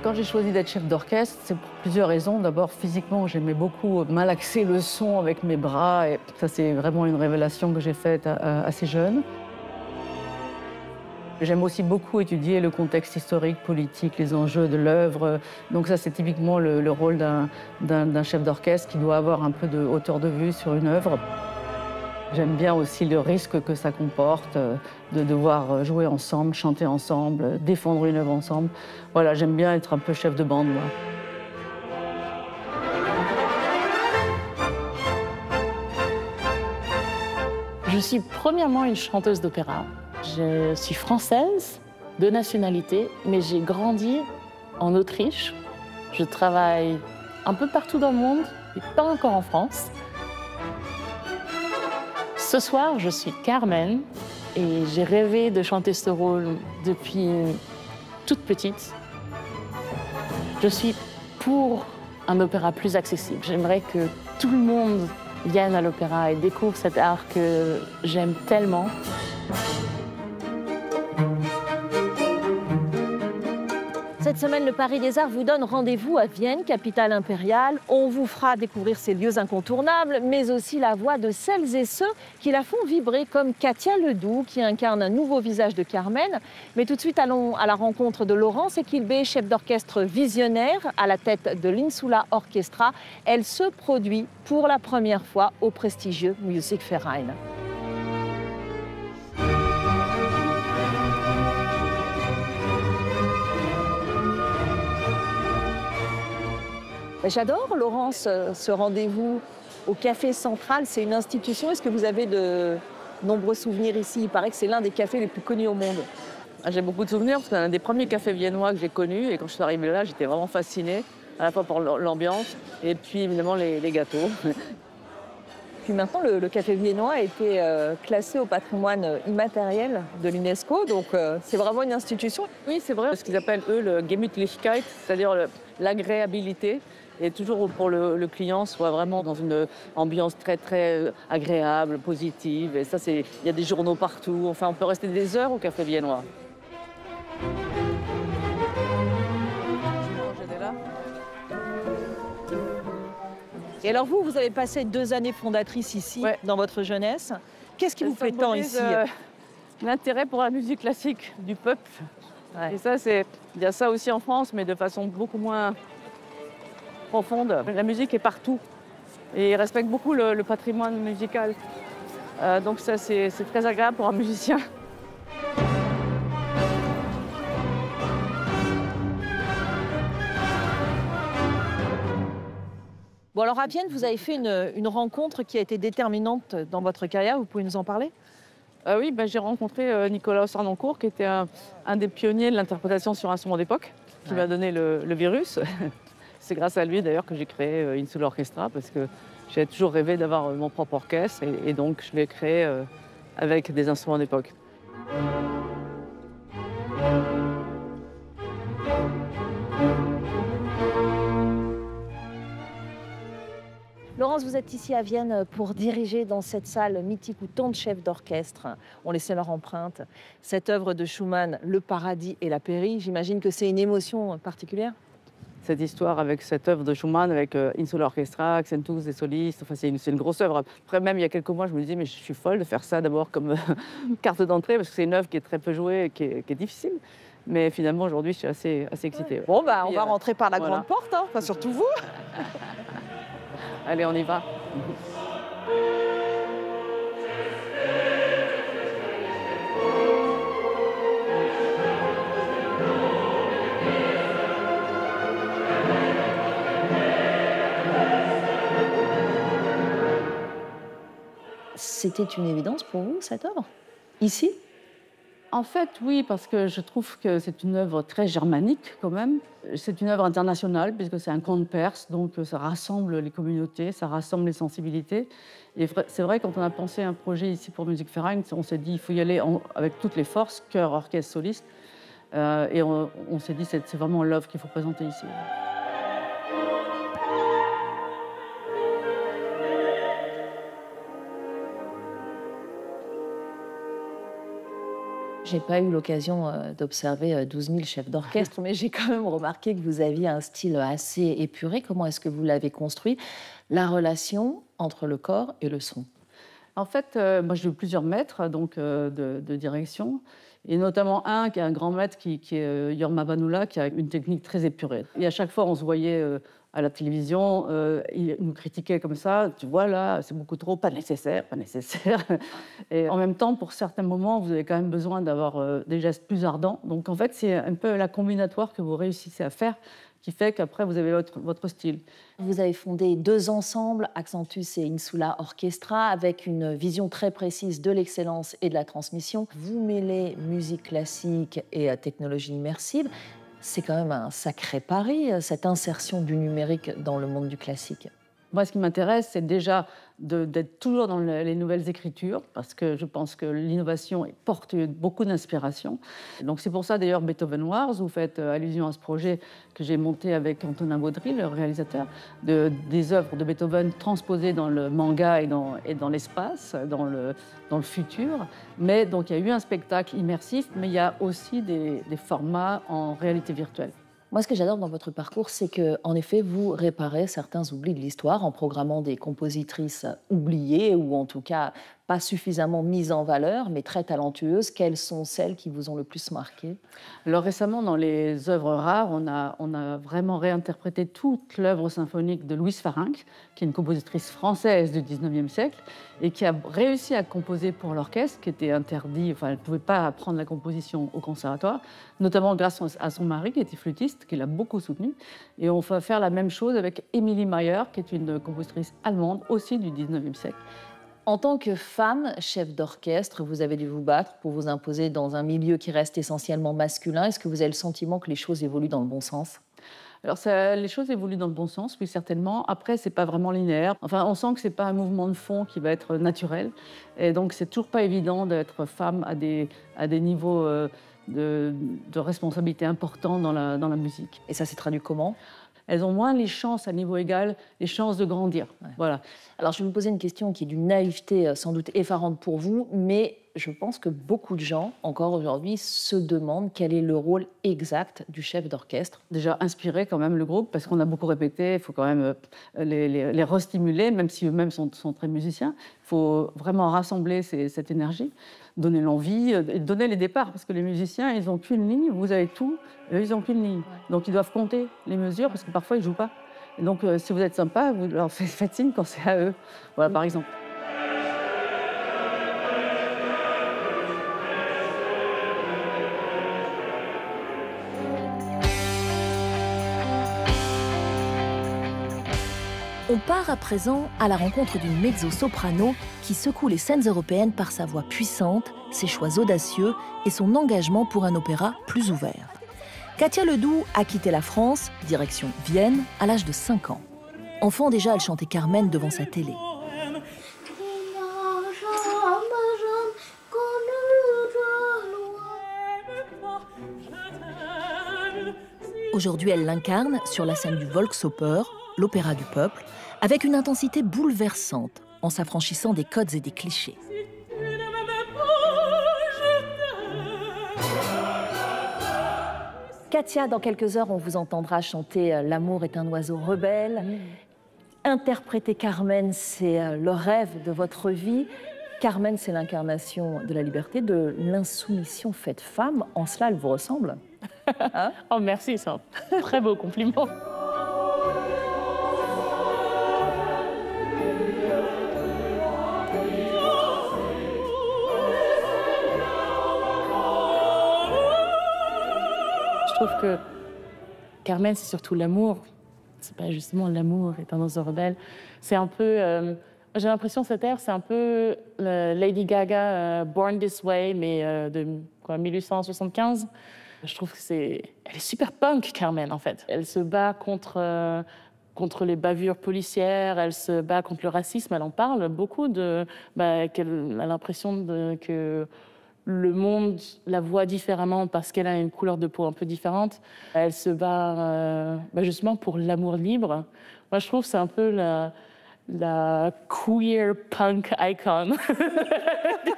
Quand j'ai choisi d'être chef d'orchestre, c'est pour plusieurs raisons. D'abord, physiquement, j'aimais beaucoup malaxer le son avec mes bras. Et ça, c'est vraiment une révélation que j'ai faite assez jeune. J'aime aussi beaucoup étudier le contexte historique, politique, les enjeux de l'œuvre. Donc ça, c'est typiquement le rôle d'un chef d'orchestre qui doit avoir un peu de hauteur de vue sur une œuvre. J'aime bien aussi le risque que ça comporte, de devoir jouer ensemble, chanter ensemble, défendre une œuvre ensemble. Voilà, j'aime bien être un peu chef de bande, moi. Je suis premièrement une chanteuse d'opéra. Je suis française de nationalité, mais j'ai grandi en Autriche. Je travaille un peu partout dans le monde, mais pas encore en France. Ce soir, je suis Carmen et j'ai rêvé de chanter ce rôle depuis toute petite. Je suis pour un opéra plus accessible. J'aimerais que tout le monde vienne à l'opéra et découvre cet art que j'aime tellement. Cette semaine, le Paris des Arts vous donne rendez-vous à Vienne, capitale impériale. On vous fera découvrir ces lieux incontournables, mais aussi la voix de celles et ceux qui la font vibrer, comme Katia Ledoux, qui incarne un nouveau visage de Carmen. Mais tout de suite, allons à la rencontre de Laurence Equilbé, chef d'orchestre visionnaire à la tête de l'Insula Orchestra. Elle se produit pour la première fois au prestigieux Musikverein. J'adore, Laurence, ce rendez-vous au Café Central. C'est une institution. Est-ce que vous avez de nombreux souvenirs ici? Il paraît que c'est l'un des cafés les plus connus au monde. J'ai beaucoup de souvenirs parce que c'est un des premiers cafés viennois que j'ai connus. Et quand je suis arrivée là, j'étais vraiment fascinée, à la fois par l'ambiance et puis évidemment les gâteaux. Puis maintenant, le café viennois a été classé au patrimoine immatériel de l'UNESCO. Donc c'est vraiment une institution. Oui, c'est vrai. Ce qu'ils appellent, eux, le Gemütlichkeit, c'est-à-dire l'agréabilité. Et toujours pour le client soit vraiment dans une ambiance très, très agréable, positive. Et ça, il y a des journaux partout. Enfin, on peut rester des heures au café viennois. Et alors vous avez passé 2 années fondatrices ici, ouais, dans votre jeunesse. Qu'est-ce qui vous plaît tant ici? L'intérêt pour la musique classique du peuple. Ouais. Et ça, il y a ça aussi en France, mais de façon beaucoup moins profonde. La musique est partout et ils respectent beaucoup le patrimoine musical. Donc ça, c'est très agréable pour un musicien. Bon, alors à Vienne, vous avez fait une rencontre qui a été déterminante dans votre carrière. Vous pouvez nous en parler? Oui, j'ai rencontré Nicolas Sarnoncourt, qui était un des pionniers de l'interprétation sur instrument d'époque, qui m'a donné le virus. C'est grâce à lui d'ailleurs que j'ai créé Insula Orchestra, parce que j'ai toujours rêvé d'avoir mon propre orchestre et donc je l'ai créé avec des instruments d'époque. Laurence, vous êtes ici à Vienne pour diriger dans cette salle mythique où tant de chefs d'orchestre ont laissé leur empreinte cette œuvre de Schumann, Le Paradis et la Pairie. J'imagine que c'est une émotion particulière. Cette histoire avec cette œuvre de Schumann, avec Insula Orchestra, Accentus, des solistes, enfin, c'est une grosse œuvre. Après, même il y a quelques mois, je me disais, mais je suis folle de faire ça d'abord comme carte d'entrée, parce que c'est une œuvre qui est très peu jouée et qui est difficile. Mais finalement, aujourd'hui, je suis assez excitée. Bon, on va rentrer par la grande porte, hein. Enfin, surtout vous. Allez, on y va. C'était une évidence pour vous, cette œuvre? Ici? En fait, oui, parce que je trouve que c'est une œuvre très germanique quand même. C'est une œuvre internationale puisque c'est un conte perse, donc ça rassemble les communautés, ça rassemble les sensibilités. Et c'est vrai, quand on a pensé un projet ici pour Musikverein, on s'est dit il faut y aller avec toutes les forces, chœur, orchestre, soliste. Et on s'est dit c'est vraiment l'œuvre qu'il faut présenter ici. J'ai pas eu l'occasion d'observer 12 000 chefs d'orchestre, mais j'ai quand même remarqué que vous aviez un style assez épuré. Comment est-ce que vous l'avez construit? La relation entre le corps et le son. En fait, moi j'ai eu plusieurs maîtres donc, de direction, et notamment un qui est un grand maître qui est Jorma Banoula, qui a une technique très épurée. Et à chaque fois, on se voyait à la télévision, il nous critiquait comme ça, tu vois là, c'est beaucoup trop, pas nécessaire, pas nécessaire. Et en même temps, pour certains moments, vous avez quand même besoin d'avoir des gestes plus ardents. Donc en fait, c'est un peu la combinatoire que vous réussissez à faire qui fait qu'après, vous avez votre style. Vous avez fondé 2 ensembles, Accentus et Insula Orchestra, avec une vision très précise de l'excellence et de la transmission. Vous mêlez musique classique et technologie immersive. C'est quand même un sacré pari, cette insertion du numérique dans le monde du classique. Moi, ce qui m'intéresse, c'est déjà d'être toujours dans les nouvelles écritures, parce que je pense que l'innovation porte beaucoup d'inspiration. Donc c'est pour ça, d'ailleurs, Beethoven Wars, vous faites allusion à ce projet que j'ai monté avec Antonin Baudry, le réalisateur, des œuvres de Beethoven transposées dans le manga et dans l'espace, dans le futur. Mais donc il y a eu un spectacle immersif, mais il y a aussi des formats en réalité virtuelle. Moi, ce que j'adore dans votre parcours, c'est qu'en effet, vous réparez certains oublis de l'histoire en programmant des compositrices oubliées ou en tout cas pas suffisamment mises en valeur, mais très talentueuses. Quelles sont celles qui vous ont le plus marqué? Alors récemment, dans les œuvres rares, on a vraiment réinterprété toute l'œuvre symphonique de Louise Farinck, qui est une compositrice française du 19e siècle et qui a réussi à composer pour l'orchestre, qui était interdit, enfin elle ne pouvait pas apprendre la composition au conservatoire, notamment grâce à son mari, qui était flûtiste, qui l'a beaucoup soutenu. Et on va faire la même chose avec Emilie Mayer, qui est une compositrice allemande, aussi du 19e siècle. En tant que femme, chef d'orchestre, vous avez dû vous battre pour vous imposer dans un milieu qui reste essentiellement masculin. Est-ce que vous avez le sentiment que les choses évoluent dans le bon sens? Alors, les choses évoluent dans le bon sens, oui, certainement. Après, c'est pas vraiment linéaire. Enfin, on sent que c'est pas un mouvement de fond qui va être naturel. Et donc, c'est toujours pas évident d'être femme à des niveaux de responsabilité importants dans la musique. Et ça s'est traduit comment? Elles ont moins les chances, à niveau égal, les chances de grandir. Ouais. Voilà. Alors, je vais vous poser une question qui est d'une naïveté sans doute effarante pour vous, mais je pense que beaucoup de gens, encore aujourd'hui, se demandent quel est le rôle exact du chef d'orchestre. Déjà, inspirer quand même le groupe, parce qu'on a beaucoup répété, il faut quand même les restimuler, même si eux-mêmes sont très musiciens. Il faut vraiment rassembler cette énergie, donner l'envie, et donner les départs, parce que les musiciens, ils n'ont qu'une ligne, vous avez tout, et eux, ils n'ont qu'une ligne. Donc, ils doivent compter les mesures, parce que parfois, ils ne jouent pas. Et donc, si vous êtes sympa, vous leur faites signe quand c'est à eux. Voilà, par exemple. On part à présent à la rencontre d'une mezzo-soprano qui secoue les scènes européennes par sa voix puissante, ses choix audacieux et son engagement pour un opéra plus ouvert. Katia Ledoux a quitté la France, direction Vienne, à l'âge de 5 ans. Enfant déjà, elle chantait Carmen devant sa télé. Aujourd'hui, elle l'incarne sur la scène du Volksoper, l'opéra du peuple, avec une intensité bouleversante, en s'affranchissant des codes et des clichés. Katia, dans quelques heures, on vous entendra chanter « L'amour est un oiseau rebelle ». Interpréter Carmen, c'est le rêve de votre vie. Carmen, c'est l'incarnation de la liberté, de l'insoumission faite femme. En cela, elle vous ressemble. Hein? Oh, merci, c'est un très beau compliment. Je trouve que Carmen, c'est surtout l'amour. C'est pas justement l'amour est un oiseau rebelle. C'est un peu... j'ai l'impression que cette air, c'est un peu Lady Gaga, Born This Way, mais de 1875. Je trouve que elle est super punk, Carmen, en fait. Elle se bat contre les bavures policières, elle se bat contre le racisme, elle en parle beaucoup, qu'elle a l'impression que le monde la voit différemment parce qu'elle a une couleur de peau un peu différente. Elle se bat justement pour l'amour libre. Moi, je trouve que c'est un peu la queer punk icon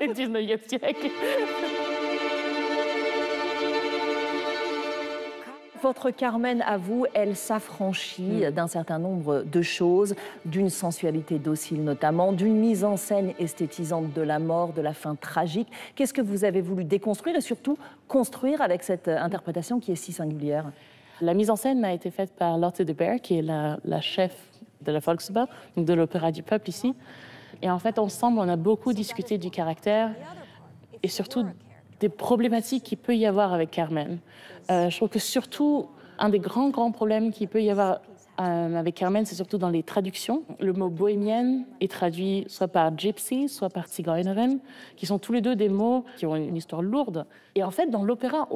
du 19e siècle. Votre Carmen, à vous, elle s'affranchit d'un certain nombre de choses, d'une sensualité docile notamment, d'une mise en scène esthétisante de la mort, de la fin tragique. Qu'est-ce que vous avez voulu déconstruire et surtout construire avec cette interprétation qui est si singulière? La mise en scène a été faite par Lotte de Beer, qui est la chef de la Volksoper, donc de l'Opéra du Peuple ici. Et en fait, ensemble, on a beaucoup discuté du caractère et surtout des problématiques qu'il peut y avoir avec Carmen. Je trouve que surtout, un des grands problèmes qu'il peut y avoir avec Carmen, c'est surtout dans les traductions. Le mot bohémienne est traduit soit par gypsy, soit par Zigeunerin, qui sont tous les deux des mots qui ont une histoire lourde. Et en fait, dans l'opéra,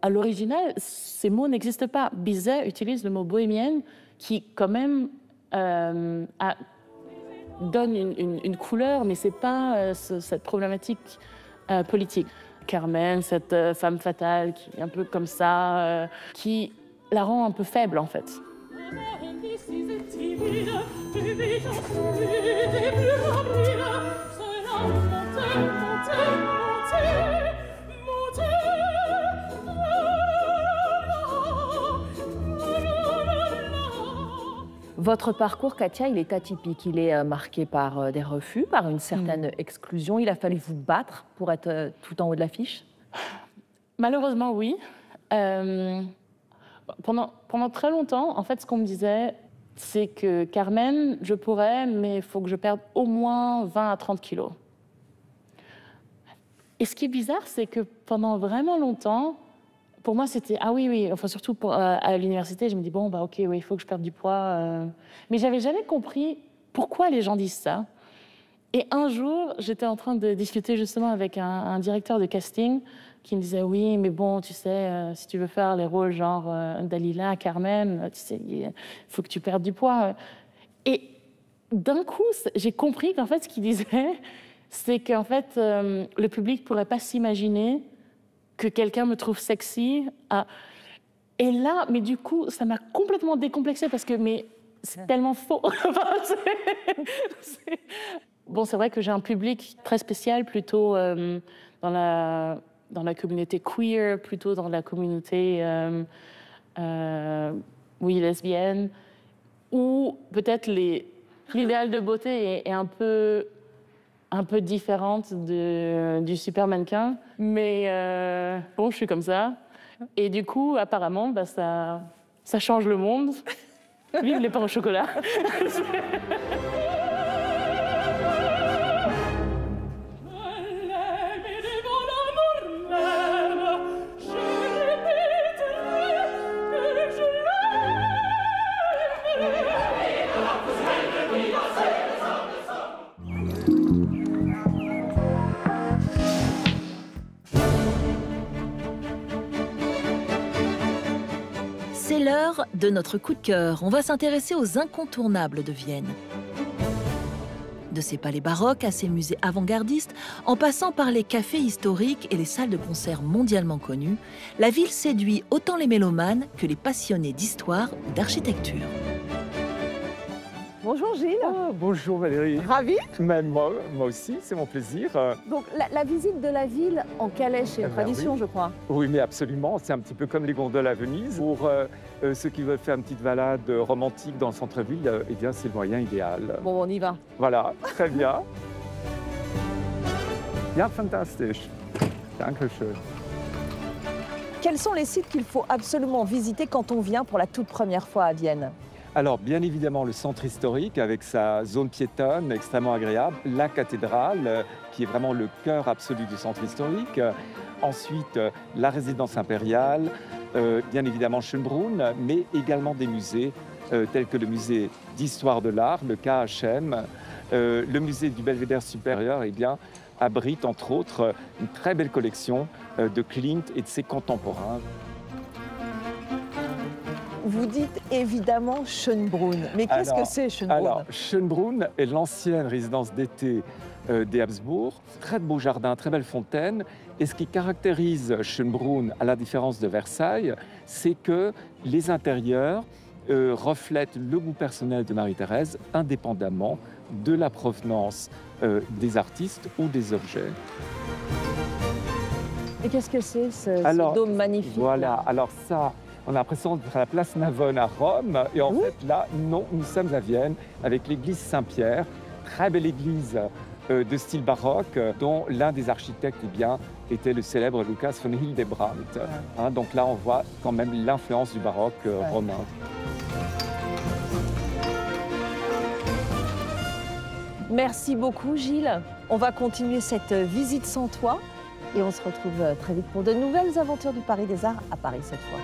à l'original, ces mots n'existent pas. Bizet utilise le mot bohémienne qui, quand même, donne une couleur, mais c'est pas cette problématique politique. Carmen, cette femme fatale qui est un peu comme ça, qui la rend un peu faible en fait. Votre parcours, Katia, il est atypique. Il est marqué par des refus, par une certaine exclusion. Il a fallu vous battre pour être tout en haut de l'affiche? Malheureusement, oui. Pendant très longtemps, en fait, ce qu'on me disait, c'est que Carmen, je pourrais, mais il faut que je perde au moins 20 à 30 kilos. Et ce qui est bizarre, c'est que pendant vraiment longtemps, pour moi, c'était ah oui, enfin surtout à l'université, je me dis bon bah ok, oui, il faut que je perde du poids. Mais j'avais jamais compris pourquoi les gens disent ça. Et un jour, j'étais en train de discuter justement avec un directeur de casting qui me disait oui, mais bon, tu sais, si tu veux faire les rôles genre Dalila, Carmen, tu sais, il faut que tu perdes du poids. Et d'un coup, j'ai compris qu'en fait, ce qu'il disait, c'est qu'en fait, le public pourrait pas s'imaginer que quelqu'un me trouve sexy. Et là, mais du coup, ça m'a complètement décomplexée parce que c'est tellement faux. Bon, c'est vrai que j'ai un public très spécial, plutôt dans la communauté queer, plutôt dans la communauté lesbienne, où peut-être l'idéal de beauté est un peu différente du super mannequin. Mais bon, je suis comme ça. Et du coup, apparemment, bah, ça change le monde. Vive les pains au chocolat. C'est l'heure de notre coup de cœur. On va s'intéresser aux incontournables de Vienne. De ses palais baroques à ses musées avant-gardistes, en passant par les cafés historiques et les salles de concert mondialement connues, la ville séduit autant les mélomanes que les passionnés d'histoire ou d'architecture. Bonjour Gilles. Oh, bonjour Valérie. Ravi. Même moi aussi, c'est mon plaisir. Donc la visite de la ville en calèche, c'est une tradition, oui. Je crois. Oui, mais absolument. C'est un petit peu comme les gondoles à Venise. Pour ceux qui veulent faire une petite balade romantique dans le centre-ville, eh bien, c'est le moyen idéal. Bon, on y va. Voilà, très bien. Ja, fantastisch. Dankeschön. Quels sont les sites qu'il faut absolument visiter quand on vient pour la toute première fois à Vienne? Alors, bien évidemment, le centre historique avec sa zone piétonne extrêmement agréable, la cathédrale qui est vraiment le cœur absolu du centre historique. Ensuite, la résidence impériale, bien évidemment Schönbrunn, mais également des musées tels que le musée d'histoire de l'art, le KHM, le musée du Belvédère supérieur, eh bien, abrite entre autres une très belle collection de Klimt et de ses contemporains. Vous dites évidemment Schönbrunn, mais qu'est-ce que c'est Schönbrunn? Alors, Schönbrunn est l'ancienne résidence d'été des Habsbourg. Très beau jardin, très belle fontaine. Et ce qui caractérise Schönbrunn, à la différence de Versailles, c'est que les intérieurs reflètent le goût personnel de Marie-Thérèse, indépendamment de la provenance des artistes ou des objets. Et qu'est-ce que c'est ce dôme magnifique? Voilà, alors ça... On a l'impression d'être à la place Navone à Rome. Et en fait, là, non, nous sommes à Vienne avec l'église Saint-Pierre. Très belle église de style baroque, dont l'un des architectes était le célèbre Lucas von Hildebrandt. Hein, donc là, on voit quand même l'influence du baroque romain. Merci beaucoup, Gilles. On va continuer cette visite sans toi et on se retrouve très vite pour de nouvelles aventures du Paris des Arts à Paris cette fois.